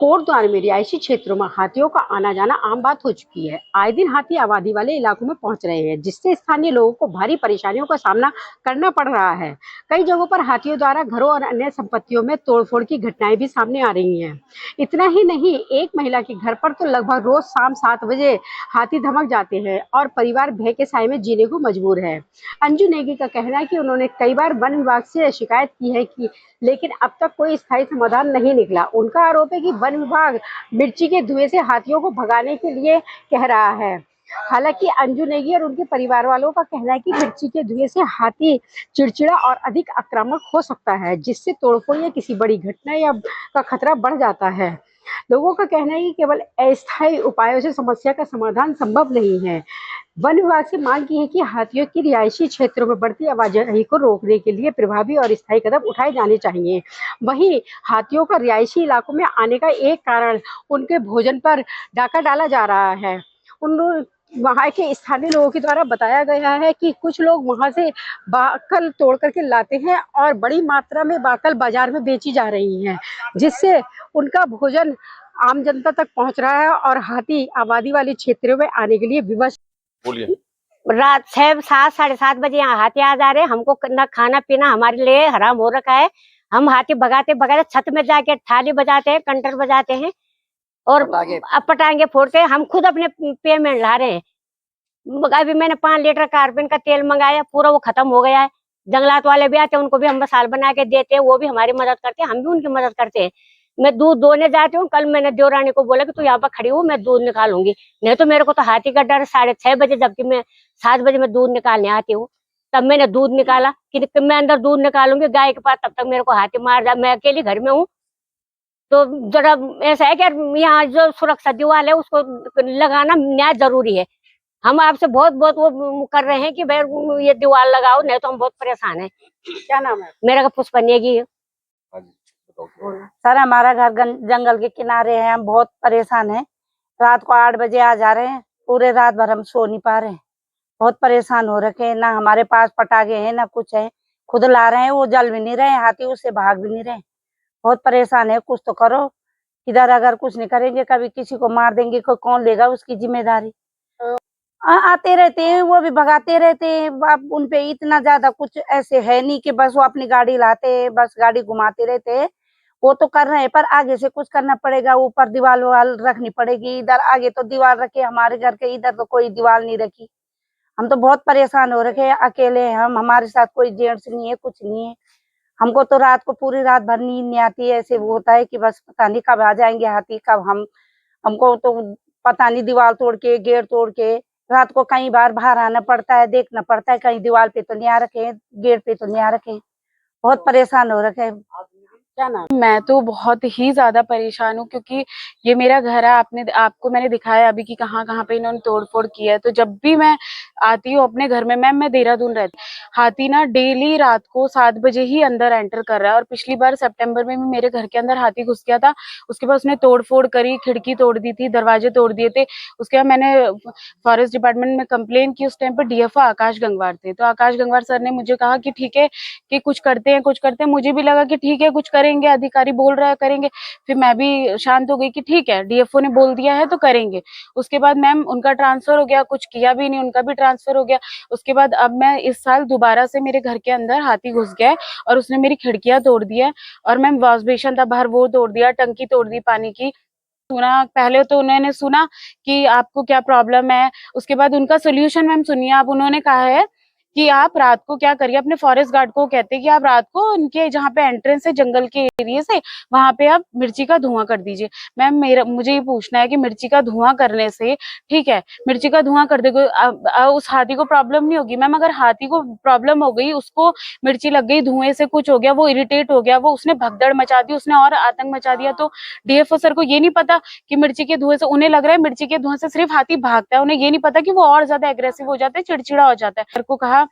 कोटद्वार में रिहायशी क्षेत्रों में हाथियों का आना जाना आम बात हो चुकी है। आए दिन हाथी आबादी वाले इलाकों में पहुंच रहे हैं, जिससे स्थानीय लोगों को भारी परेशानियों का सामना करना पड़ रहा है। कई जगहों पर हाथियों द्वारा घरों और अन्य संपत्तियों में तोड़फोड़ की घटनाएं भी सामने आ रही हैं। इतना ही नहीं, एक महिला के घर पर तो लगभग रोज शाम 7 बजे हाथी धमक जाते हैं और परिवार भय के साए में जीने को मजबूर है। अंजू नेगी का कहना है कि उन्होंने कई बार वन विभाग से शिकायत की है, लेकिन अब तक कोई स्थायी समाधान नहीं निकला। उनका आरोप है कि वन विभाग मिर्ची के धुएं से हाथियों को भगाने के लिए कह रहा है। हालांकि अंजू नेगी और उनके परिवार वालों का कहना है कि मिर्ची के धुएं से हाथी चिड़चिड़ा और अधिक आक्रामक हो सकता है, जिससे तोड़फोड़ या किसी बड़ी घटना या का खतरा बढ़ जाता है। लोगों का कहना है कि केवल अस्थायी उपायों से समस्या का समाधान संभव नहीं है। वन विभाग से मांग की है कि हाथियों की रिहायशी क्षेत्रों में बढ़ती आवाजाही को रोकने के लिए प्रभावी और स्थायी कदम उठाए जाने चाहिए। वहीं हाथियों का रिहायशी इलाकों में आने का एक कारण उनके भोजन पर डाका डाला जा रहा है। उन वहाँ के स्थानीय लोगों के द्वारा बताया गया है कि कुछ लोग वहाँ से बाकल तोड़ करके लाते हैं और बड़ी मात्रा में बाकल बाजार में बेची जा रही हैं, जिससे उनका भोजन आम जनता तक पहुँच रहा है और हाथी आबादी वाले क्षेत्रों में आने के लिए विवश। बोलिए। रात 6 7 साढ़े 7 बजे यहाँ हाथी आ जा रहे हैं। हमको न खाना पीना हमारे लिए हराम हो रखा है। हम हाथी भगाते भगाते छत में जाके थाली बजाते हैं, कंटर बजाते हैं और पटांगे फोड़ते हैं। हम खुद अपने पेमेंट ला रहे हैं। अभी मैंने 5 लीटर कार्बन का तेल मंगाया, पूरा वो खत्म हो गया है। जंगलात वाले भी आते हैं, उनको भी हम मसाल बना के देते हैं, वो भी हमारी मदद करते हैं, हम भी उनकी मदद करते हैं। मैं दूध दोने जाती हूँ। कल मैंने देवरानी को बोला कि तू यहाँ पर खड़ी हो, मैं दूध निकालूंगी। नहीं तो मेरे को तो हाथी का डर 6:30 बजे, जबकि मैं 7 बजे में दूध निकालने आती हूँ। तब मैंने दूध निकाला कि मैं अंदर दूध निकालूंगी गाय के पास, तब तक मेरे को हाथी मार जा। मैं अकेली घर में हूँ, तो जरा ऐसा है कि यहाँ जो सुरक्षा दीवार है उसको लगाना न्याय जरूरी है। हम आपसे बहुत बहुत वो कर रहे हैं कि भाई ये दीवार लगाओ, नहीं तो हम बहुत परेशान हैं। क्या नाम है? मेरा पुष्पा नेगी है। सर, हमारा घर जंगल के किनारे है। हम बहुत परेशान हैं। रात को 8 बजे आ जा रहे हैं। पूरे रात भर हम सो नहीं पा रहे हैं। बहुत परेशान हो रखे हैं। ना हमारे पास पटाखे हैं ना कुछ है। खुद ला रहे हैं, वो जल भी नहीं रहे, हाथी उससे भाग भी नहीं रहे। बहुत परेशान है। कुछ तो करो। इधर अगर कुछ नहीं करेंगे, कभी किसी को मार देंगे, कौन लेगा उसकी जिम्मेदारी? आते रहते हैं, वो भी भगाते रहते हैं। अब उनपे इतना ज्यादा कुछ ऐसे है नहीं कि बस वो अपनी गाड़ी लाते, बस गाड़ी घुमाते रहते हैं। वो तो कर रहे हैं, पर आगे से कुछ करना पड़ेगा। ऊपर दीवार वाल रखनी पड़ेगी। इधर आगे तो दीवार रखे हमारे घर के, इधर तो कोई दीवार नहीं रखी। हम तो बहुत परेशान हो रखे हैं। अकेले हैं हम, हमारे साथ कोई जेंट्स नहीं है, कुछ नहीं है। हमको तो रात को पूरी रात भर नींद नहीं आती है। ऐसे वो होता है कि बस पता नहीं कब आ जाएंगे हाथी, कब हमको तो पता नहीं, दीवार तोड़ के गेट तोड़ के रात को कई बार बाहर आना पड़ता है, देखना पड़ता है कहीं दीवार पे तो नहीं आ रखे, गेट पे तो नहीं आ रखे। बहुत परेशान हो रखे हैं। क्या नाम? मैं तो बहुत ही ज्यादा परेशान हूँ, क्योंकि ये मेरा घर है। आपको मैंने दिखाया अभी कि कहाँ कहाँ पे इन्होंने तोड़फोड़ किया है। तो जब भी मैं आती हूँ अपने घर में, मैं देहरादून रहती, हाथी ना डेली रात को 7 बजे ही अंदर एंटर कर रहा है। और पिछली बार सितंबर में भी मेरे घर के अंदर हाथी घुस गया था। उसके बाद उसने तोड़फोड़ करी, खिड़की तोड़ दी थी, दरवाजे तोड़ दिए थे। उसके बाद मैंने फॉरेस्ट डिपार्टमेंट में कंप्लेन की। उस टाइम पर डीएफओ आकाश गंगवार थे, तो आकाश गंगवार सर ने मुझे कहा कि ठीक है कि कुछ करते हैं, कुछ करते हैं। मुझे भी लगा कि ठीक है कुछ करेंगे, अधिकारी बोल रहा है करेंगे। फिर मैं भी शांत हो गई कि ठीक है, डीएफओ ने बोल दिया है तो करेंगे। उसके बाद मैम उनका ट्रांसफर हो गया, कुछ किया भी नहीं, उनका भी ट्रांसफर हो गया। उसके बाद अब मैं इस साल दोबारा से मेरे घर के अंदर हाथी घुस गया और उसने मेरी खिड़कियां तोड़ दी है। और मैम वॉश बेसिन था बाहर, वो तोड़ दिया, टंकी तोड़ दी पानी की। सुना पहले तो उन्होंने सुना कि आपको क्या प्रॉब्लम है। उसके बाद उनका सोल्यूशन मैम सुनिए आप। उन्होंने कहा है कि आप रात को क्या करिए, अपने फॉरेस्ट गार्ड को कहते हैं कि आप रात को उनके जहाँ पे एंट्रेंस है जंगल के एरिया से, वहां पे आप मिर्ची का धुआं कर दीजिए। मैम मुझे ये पूछना है कि मिर्ची का धुआं करने से, ठीक है मिर्ची का धुआं कर देगा, उस हाथी को प्रॉब्लम नहीं होगी? मैम अगर हाथी को प्रॉब्लम हो गई, उसको मिर्ची लग गई, धुएं से कुछ हो गया, वो इरिटेट हो गया, वो उसने भगदड़ मचा दी, उसने और आतंक मचा दिया, तो डीएफओ सर को ये नहीं पता कि मिर्ची के धुएं से, उन्हें लग रहा है मिर्ची के धुएं से सिर्फ हाथी भागता है, उन्हें ये नहीं पता कि वो और ज्यादा एग्रेसिव हो जाता है, चिड़चिड़ा हो जाता है। सर को कहा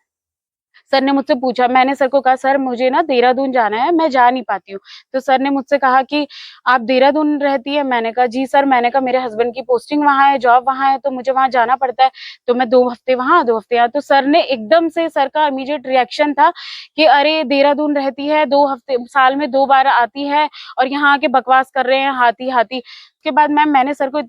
सर ने मुझसे पूछा, मैंने सर को कहा सर मुझे ना देहरादून जाना है, मैं जा नहीं पाती हूँ। तो सर ने मुझसे कहा कि आप देहरादून रहती है? मैंने कहा जी सर। मैंने कहा मेरे हस्बैंड की पोस्टिंग वहाँ है, जॉब वहाँ है, तो मुझे वहाँ जाना पड़ता है, तो मैं 2 हफ्ते वहाँ 2 हफ्ते यहाँ। तो सर ने एकदम से, सर का इमीडिएट रिएक्शन था कि अरे देहरादून रहती है, 2 हफ्ते साल में 2 बार आती है और यहाँ आके बकवास कर रहे हैं हाथी हाथी। उसके बाद मैम मैंने सर को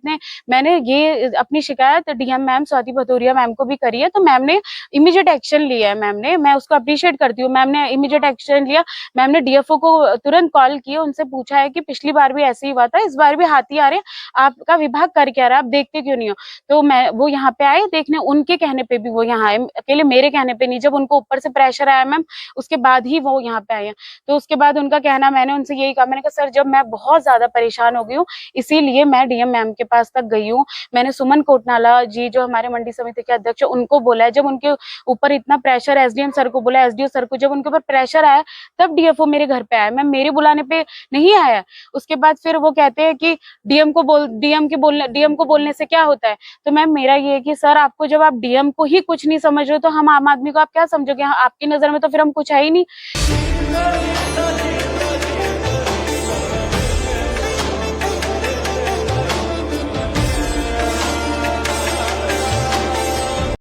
मैंने ये अपनी शिकायत DM ma'am Swati Bhadauria ma'am को भी करी है, तो मैम ने इमीडिएट एक्शन लिया है। मैम ने, मैं उसको अप्रिशिएट करती हूँ, मैम ने इमीडिएट एक्शन लिया। मैम ने डीएफओ को तुरंत कॉल किया, उनसे पूछा है कि पिछली बार भी ऐसे ही हुआ था, इस बार भी हाथी आ रहे हैं, आपका विभाग कर क्या रहा है, आप देखते क्यों नहीं हो? तो वो यहाँ पे आए देखने, उनके कहने पे भी वो यहाँ आए, अकेले मेरे कहने पे नहीं। जब उनको ऊपर से प्रेशर आया मैम, उसके बाद ही वो यहाँ पे आए हैं। तो उसके बाद उनका कहना, मैंने उनसे यही कहा, मैंने कहा सर जब मैं बहुत ज्यादा परेशान हो गई हूँ, इसीलिए मैं डीएम मैम के पास तक गई हूँ। मैंने सुमन कोटनाला जी जो हमारे मंडी समिति के अध्यक्ष, उनको बोला है। जब उनके ऊपर इतना प्रेशर, एसडीएम सर को बोला, एसडीओ सर को, जब उनके ऊपर प्रेशर आया तब डीएफओ मेरे घर पे आया, मैम मेरे बुलाने पे नहीं आया। उसके बाद फिर वो कहते हैं कि डीएम को बोलने से क्या होता है। तो मैम मेरा ये है कि सर आपको, जब आप डीएम को ही कुछ नहीं समझ रहे हो तो हम आम आदमी को आप क्या समझोगे? आपकी नजर में तो फिर हम कुछ है ही नहीं।